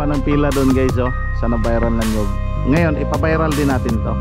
haba ng pila doon guys, oh. Sana viral lang yun. Ngayon, ipaviral din natin to.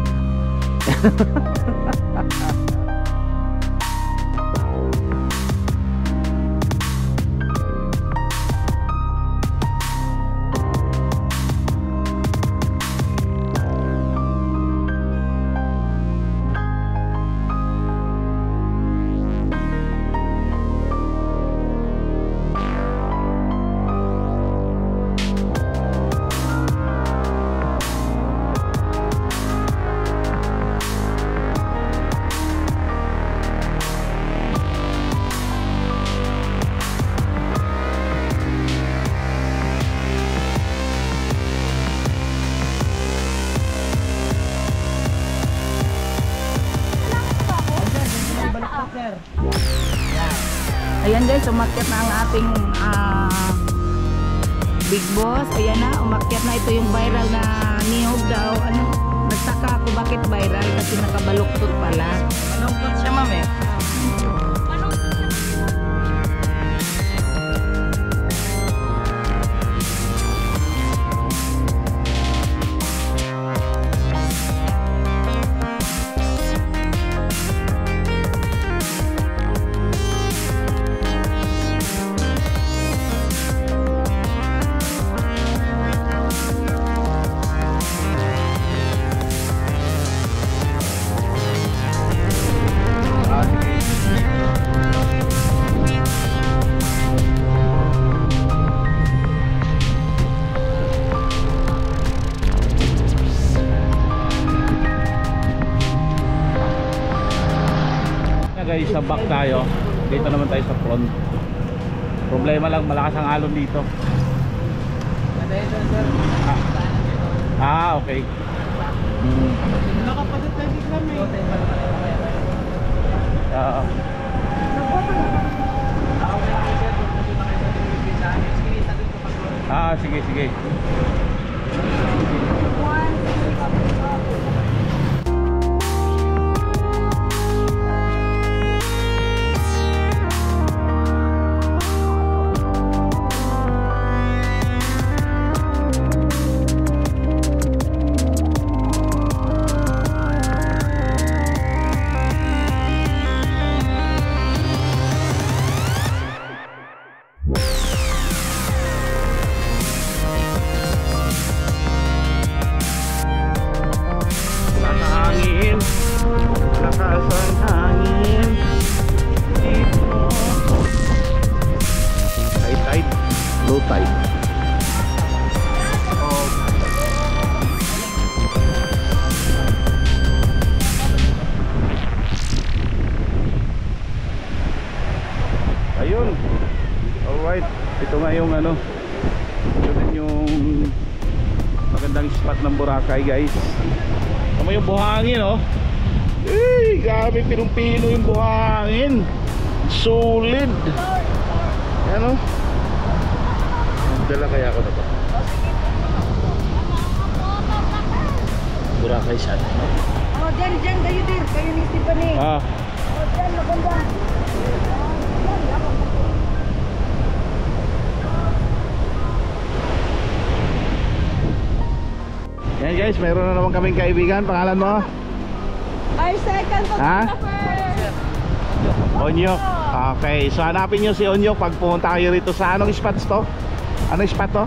Ayan guys, umakyat na ang ating Big Boss. Ayan na, umakyat na. Ito yung viral na niyog daw. Ano, nagtaka ako bakit viral kasi nakabaluktot pala. Baluktot siya, ma'am eh. Guys, sa back tayo. Dito naman tayo sa front. Problema lang, malakas ang alon dito. Okay. Nakapalit tayo dito kami. Sige, sige. Ayun. Alright. Ito nga yung ano. Ito din yung magandang spot ng Boracay guys. Tama yung buhangin oh. Eh, grabe pinong-pino yung buhangin. Solid. Ano? Dala kaya ako na to. Boracay saan? Oh, dyan, kayo din. Kayo ni Stephanie. Ah. Oh, dyan, maganda. Yan guys, meron na naman kaming kaibigan. Pangalan mo? Our second photographer. Onyok. Okay, so hanapin nyo si Onyok pag pumunta kayo rito sa anong spots to? Anong spot to?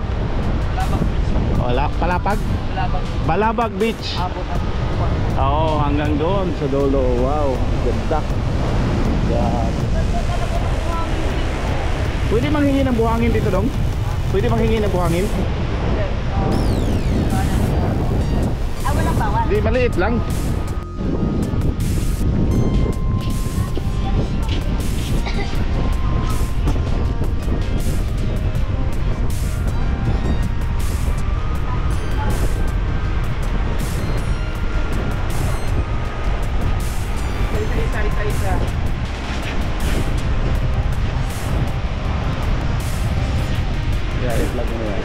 Palapag? Balabag Beach. Oo, hanggang doon sa dulo. Wow, ganda. Yan. Pwede manghingi ng buhangin dito dong? Pwede manghingi ng buhangin? Walang bawal. Hindi, maliit lang. Yeah, i-plug mo yan.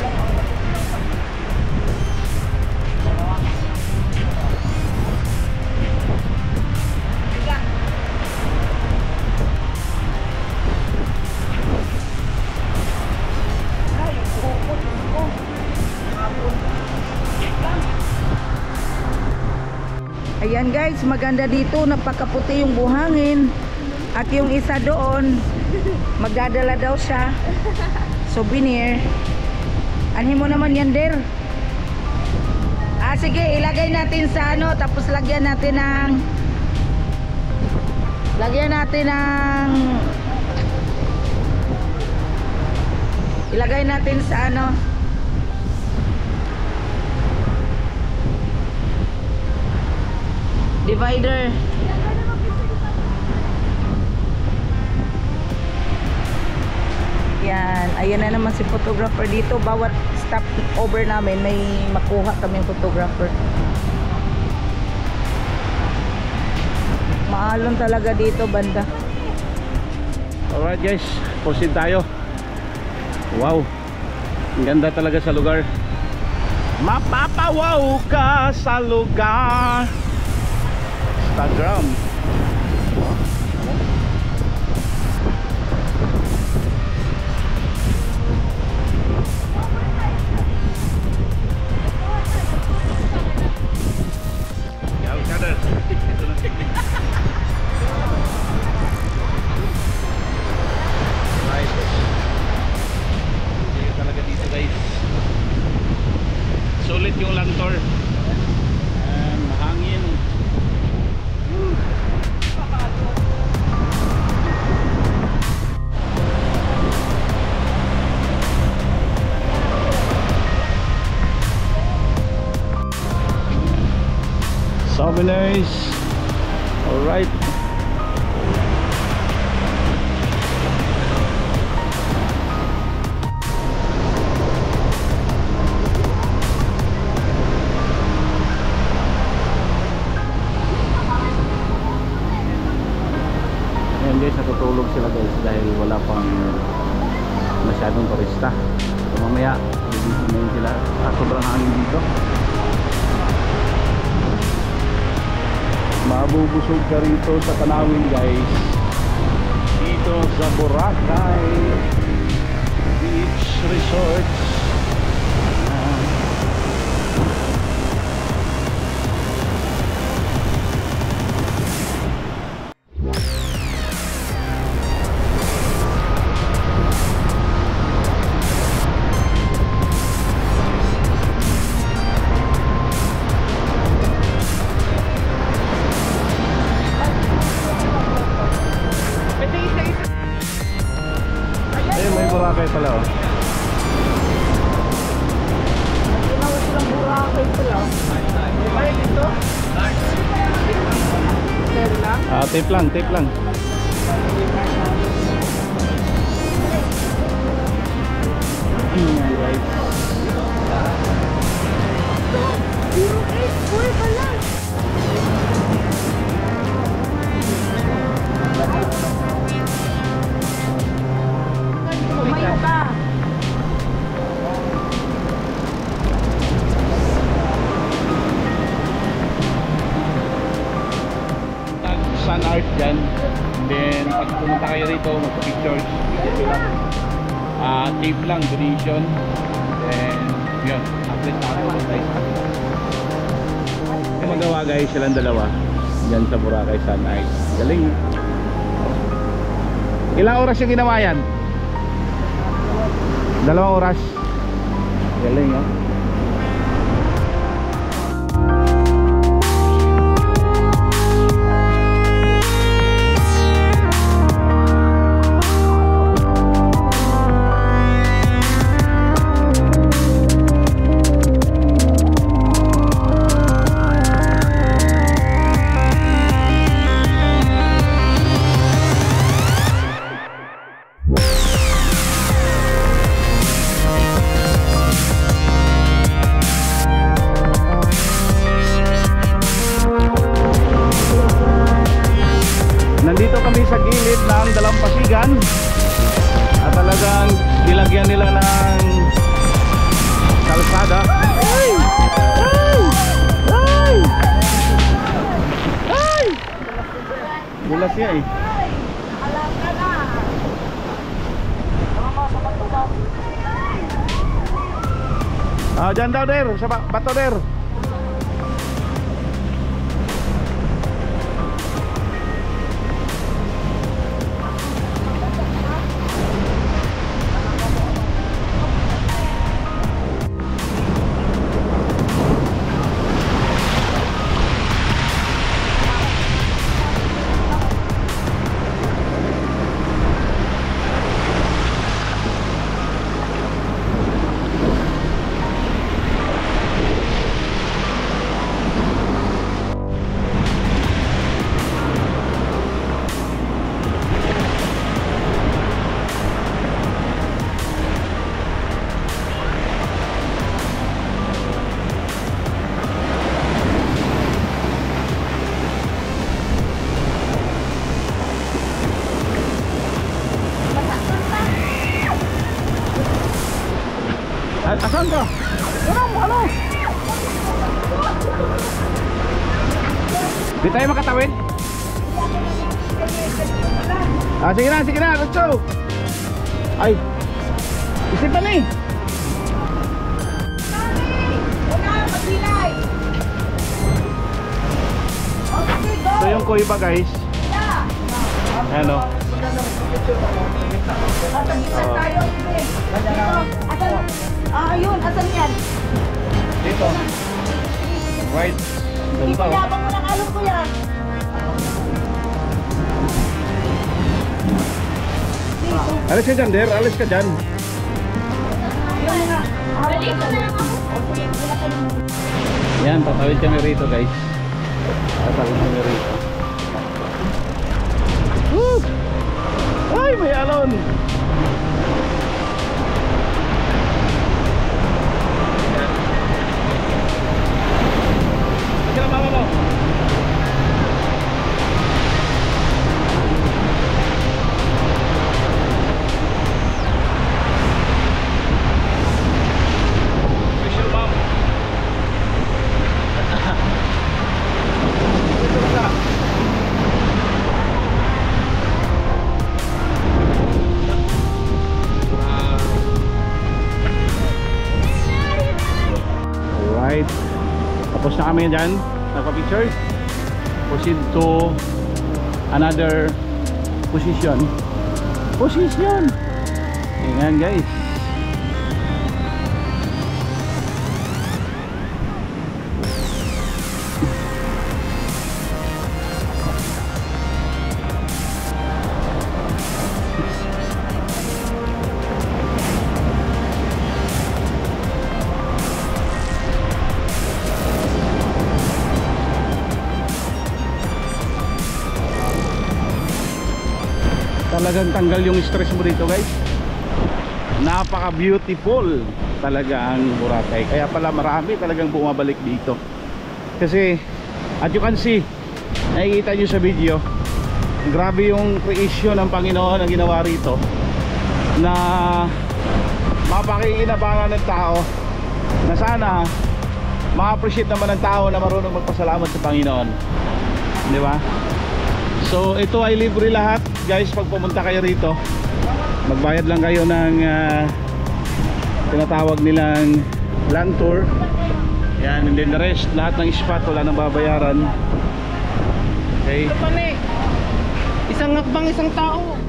Ayan guys, maganda dito, napakaputi yung buhangin. At yung isa doon, magdadala daw siya souvenir. Anhin mo naman yan, Der. Sige, ilagay natin sa ano, tapos lagyan natin ng ilagay natin sa ano, divider. Yan, ayan na naman si photographer dito. Bawat stop over namin may makuha kaming photographer. Maalon talaga dito banda. Alright guys, proceed tayo. Wow, ang ganda talaga sa lugar. Mapapawaw ka sa lugar. Instagram. Sulit yung Langtor. Mahangin. So nice. All right. Guys, natutulog sila guys dahil wala pang masyadong turista. So mamaya hindi sila sobrang hangin dito. Mabubusog ka rito sa tanawin guys, dito sa Boracay Beach Resort. Boracay pala oh. Tinawag silang Boracay pala. Ay, dito? Tape lang, tape lang. Right. 084 pala. Tumayo ka. Sun art dyan. And then pag pumunta kayo rito, magpa-pictures, tape lang, donation. Then yun, update na ako guys. Yung magawa guys, silang dalawa dyan sa Boracay Sun Art. Galing. Ilang oras yung ginawa yan? 2 oras. Galing oh. Nandito kami sa gilid ng Dalampasigan at talagang nilagyan nila ng kalsada. Ay! Ay! Ay! Ay! Bulas siya eh. Dyan daw der, sa bato der. Asan ka? Ano? Di tayo makatawid? Sige na, let's go. Ay, isipan eh. So yung kuiba guys. Ano? Ayun, asan yan? Dito. Right. Doon pa. Ipayabang mo ng alon ko yan. Alis ka dyan, Der. Alis ka dyan. Yan, tatawid kami rito guys. Tatawid kami rito. Woo! Ay, may alon! Sige na, mama mo. Special mom. Ito na ka. Alright. Tapos na kami dyan. Nagpa-picture. Proceed to another position. Ayan guys. Talagang tanggal yung stress mo dito guys. Napaka beautiful talaga ang Boracay. Kaya pala marami talagang bumabalik dito. Kasi as you can see, nakikita nyo sa video, grabe yung creation ng Panginoon ang ginawa rito, na mapakikinabangan ng tao, na sana ma-appreciate naman ng tao na marunong magpasalamat sa Panginoon, di ba? So ito ay libre lahat guys. Pag pumunta kayo rito, magbayad lang kayo ng tinatawag nilang land tour. Yan, and then the rest, lahat ng spot wala nang babayaran. Okay. Isang hakbang, isang tao.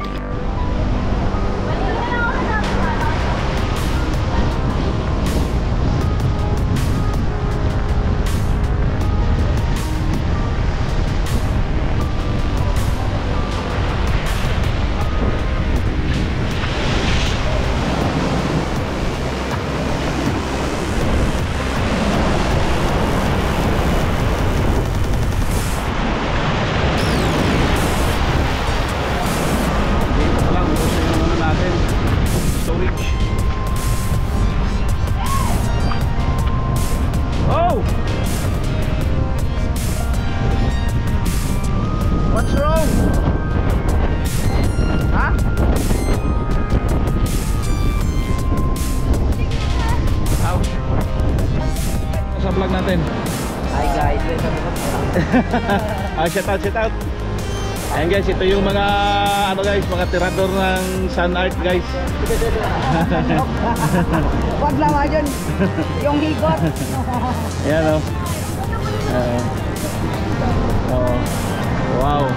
What's wrong? Ha? Sa vlog natin. Hi guys, Shout out. Ayan guys, ito yung mga ano guys, mga tirador ng sun art guys. Wag naman yun. Yung higot. Ayan o. Wow.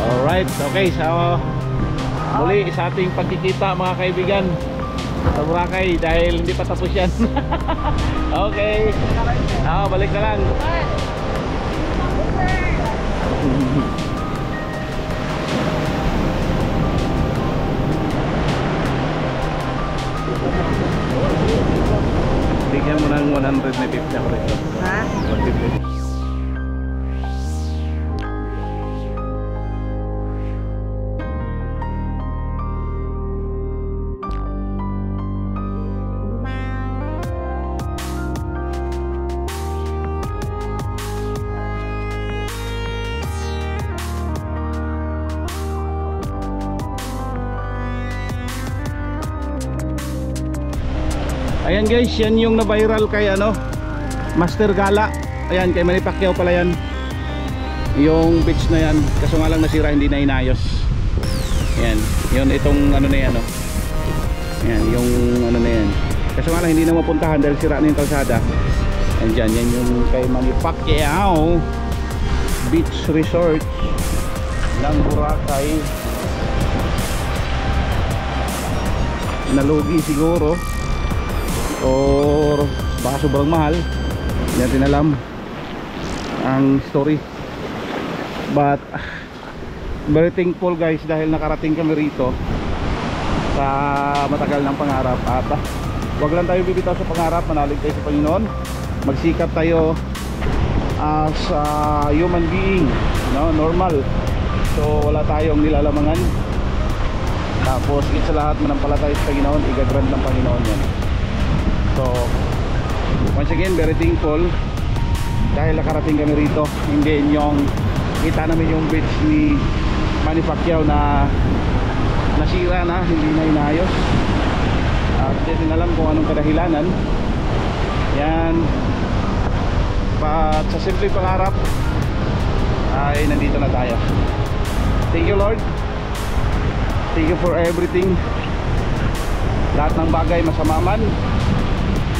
Alright, okay. So muli sa ating pagkikita mga kaibigan sa Boracay, dahil hindi pa tapos yan. Okay. Balik na lang. Bigyan mo ng 100 na 50 ako rito. Ha? 150. Ayan guys, yan yung na-viral kay ano, Master Gala. Ayan, kay Manny Pacquiao pala yan. Yung beach na yan, kaso nga lang nasira, hindi na inayos. Ayan, yun itong ano na yan, oh. Ayan, yung ano na yan. Kaso nga lang hindi na mapuntahan dahil sira na yung kalsada. Ayan dyan, yan yung kay Manny Pacquiao Beach Resort ng Boracay. Nalugi siguro or baka sobrang mahal, hindi natin alam ang story, but very thankful guys dahil nakarating kami rito sa matagal ng pangarap. At wag lang tayo bibitaw sa pangarap, manalig tayo sa Panginoon, magsikap tayo as a human being, no? Normal, so wala tayong nilalamangan. Tapos higit sa lahat manampalataya sa Panginoon, igagrant ng Panginoon yan. So once again, very thankful dahil nakarating kami rito. Hindi yung kita namin yung beach ni Manny Pacquiao na nasira na, hindi na inayos. At hindi din alam kung anong kadahilanan yan. But sa simple pangarap ay nandito na tayo. Thank you Lord, thank you for everything. Lahat ng bagay, masama man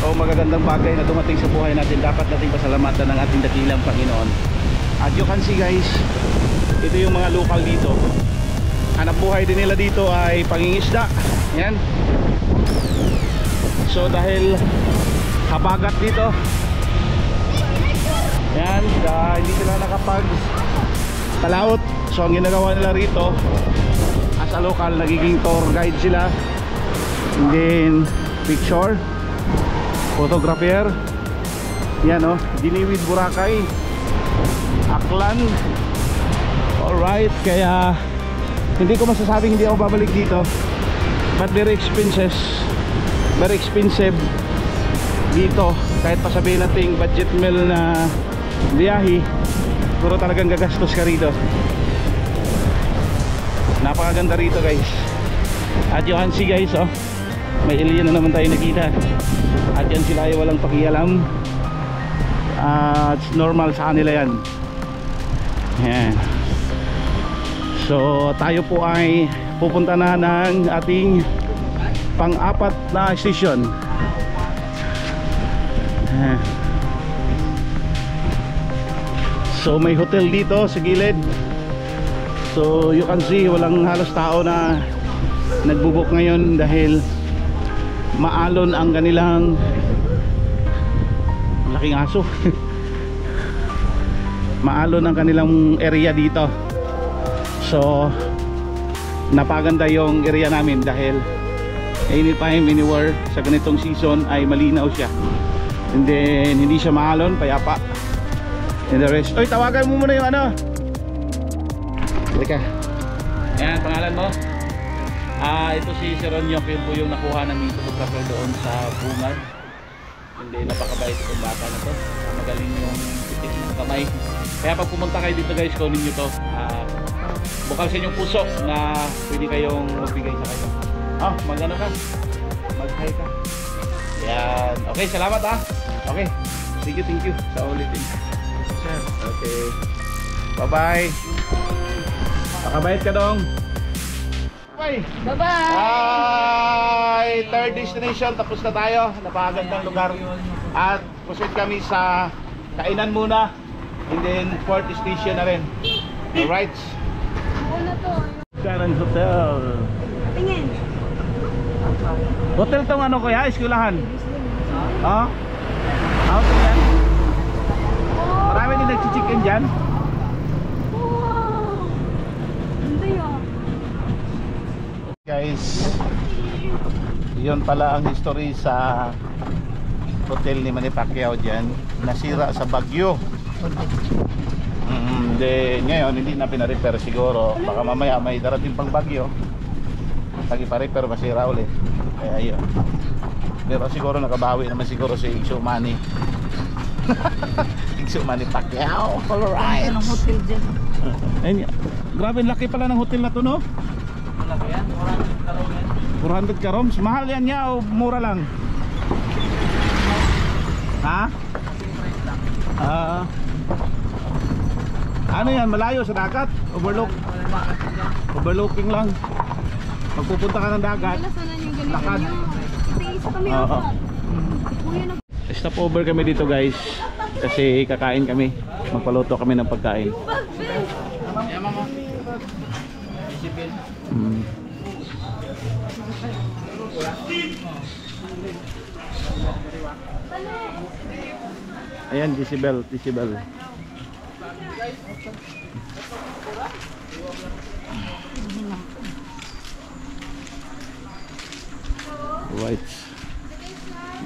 o magagandang bagay na dumating sa buhay natin, dapat nating pasalamatan ng ating dakilang Panginoon. At you can see guys, ito yung mga local dito. Hanap buhay din nila dito ay pangingisda. Yan. So dahil habagat dito, yan, hindi sila nakapag palaot. So ang ginagawa nila rito as a local, nagiging tour guide sila, and then picture photographer. Yan o, Giniwid, Boracay, Aklan. Alright, kaya hindi ko masasabing hindi ako babalik dito, but very expensive dito. Kahit pa sabihin natin budget meal na biyahe, puro talagang gagastos ka rito. Napakaganda rito guys. At you can see guys, oh, may alien na naman tayo nakita. At yan sila ay walang pakialam. It's normal sa kanila yan. Yan. So tayo po ay pupunta na ng ating pang-apat na station. So may hotel dito sa gilid. So you can see walang halos tao na nagbubuk ngayon dahil maalon ang kanilang laking aso. Maalon ang kanilang area dito. So napaganda yung area namin dahil anytime, anywhere sa ganitong season ay malinaw siya, and then hindi siya maalon, payapa. And the rest, oy, tawagan mo muna yung ano. Halika. Yan, pangalan mo? Ito si Sir Onyok, yun po yung nakuha ng photographer doon sa bungad. Hindi, napakabait itong bata na to. Magaling yung pitik ng kamay. Kaya pag pumunta kayo dito guys, kunin nyo to. Bukal sa inyong puso na pwede kayong magbigay sa kayo. Mag-ano ka? Mag-hi ka. Yan. Okay, salamat ha. Okay. Thank you sa ulitin. Okay. Bye-bye. Pakabait ka dong. Bye. Bye-bye. Bye. Third destination, tapos na tayo. Napakagandang lugar. At proceed kami sa kainan muna, and then fourth station na rin. Alright. Karan Hotel. Tingin. Hotel tong ano kuya, eskwelahan. Hotel yan. Marami din nagchichicken dyan. Guys, yun pala ang history sa hotel ni Manny Pacquiao dyan. Nasira sa bagyo. Ngayon hindi na pina-repair siguro. Baka mamaya may darating pang bagyo, lagi pa-repair, masira ulit. Kaya yun. Pero siguro nakabawi naman siguro si Igso Manny. Igso Manny Pacquiao. Alright. Anong hotel dyan? Ayun, grabe laki pala ng hotel na to, no? Malaki yan, 400 karoon yan. 400 karoms. Mahal yan niya o mura lang? Ha? Ano yan? Malayo sa dagat? Overlooking lang. Pag pupunta ka ng dagat, lakad. Oo. Stop over kami dito guys. Kasi kakain kami. Magpaluto kami ng pagkain. Ayan, Jezebel. Right.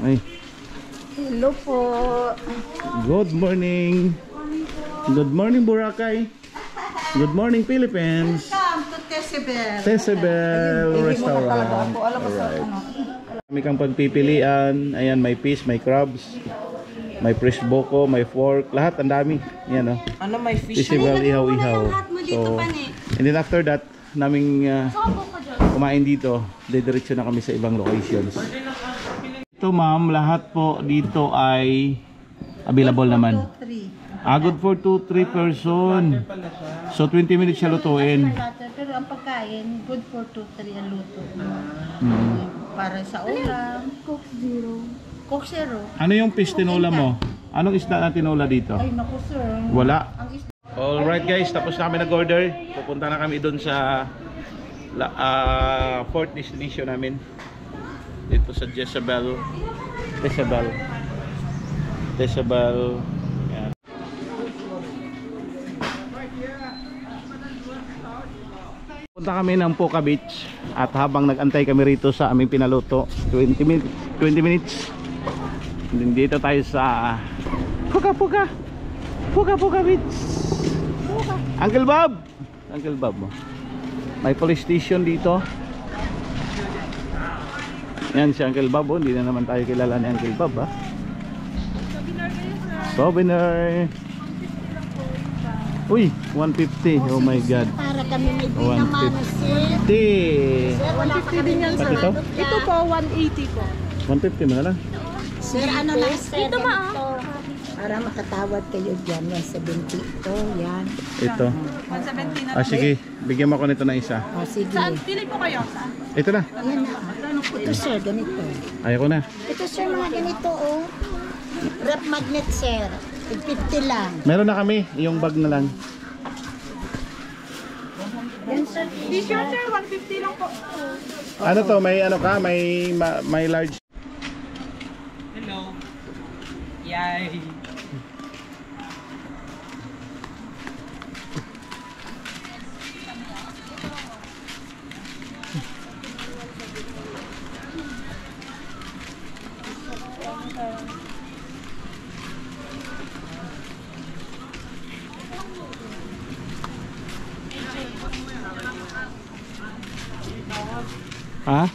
Ay. Hello po. Good morning. Good morning, Boracay. Good morning, Philippines. Welcome to Tessebel. Tessebel Restaurant. Alright. Kami kang pagpipilian. Ayan, may fish, may crabs, may fresh boko, may fork. Lahat, ang dami. Ayan, oh. Ano may fish? Tessebel, ihaw-ihaw. So, and then after that, naming kumain dito, didiretso na kami sa ibang locations. Ito ma'am, lahat po dito ay available naman. Good for 2-3 person. So 20 minutes siya lutuin. Pero ang pagkain, good for 2-3 ang luto. Para sa ulam. Coke Zero. Ano yung fish tinola mo? Anong isda na tinola dito? Ay naku sir. Wala. Alright guys, tapos na kami nag-order. Pupunta na kami doon sa fourth destination namin. Dito sa Tessebel. Yan. Punta kami ng Puka Beach. At habang nag-antay kami rito sa aming pinaluto, 20 minutes. Dito tayo sa Puka Beach. Uncle Bob mo. May police station dito. Yan si Uncle Bob, oh. Hindi na naman tayo kilala ni Uncle Bob, ha? Souvenir. Uy, 150. Oh my God. Para kami may pinamanas sir. 150. Sir, 150 din yan sir. Ito po, 180 po. 150 mo na lang. Sir, ano na sir? Ito ma. Para makatawad kayo dyan. Yan, 70. Yan. Ito. 170 na. Sige, bigyan mo ako nito na isa. O, sige. Saan? Pili po kayo. Saan? Ito na. Ayan na. Ito sir, ganito. Ayoko na. Ito sir, mga ganito oh. Rep magnet sir. 50 lang. Meron na kami, yung bag na lang. Yan sir. T-shirt sir, 150 lang po. Ano to, may ano ka, may large. Hello. Yay. Ha?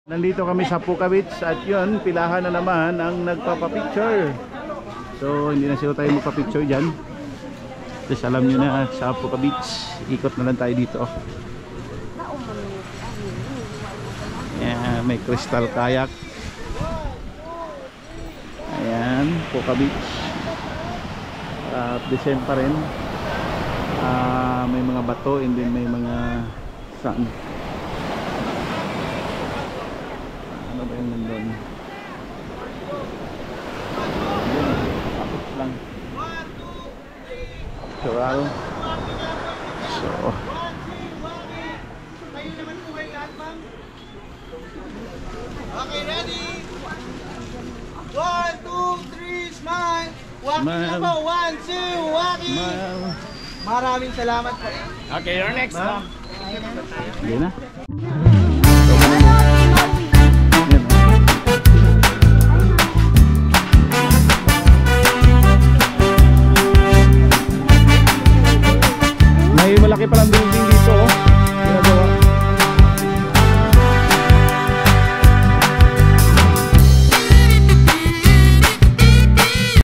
Nandito kami sa Puka Beach at yun, pilahan na naman ang nagpapapicture. So hindi na sila tayo magpapicture dyan. Tapos alam nyo na sa Puka Beach, ikot na lang tayo dito. Ayan, may crystal kayak. Ayan, Puka Beach. Decent pa rin. May mga bato and then may mga saan. Ano ba yung nandun? Tapos lang. Natural. So Okay, ready? 1, 2, 3, smile. Walking Smile. na po. 1, 2, walking. Smile. Maraming salamat po. Okay, you're next, ma'am. Hindi na. May malaki palang building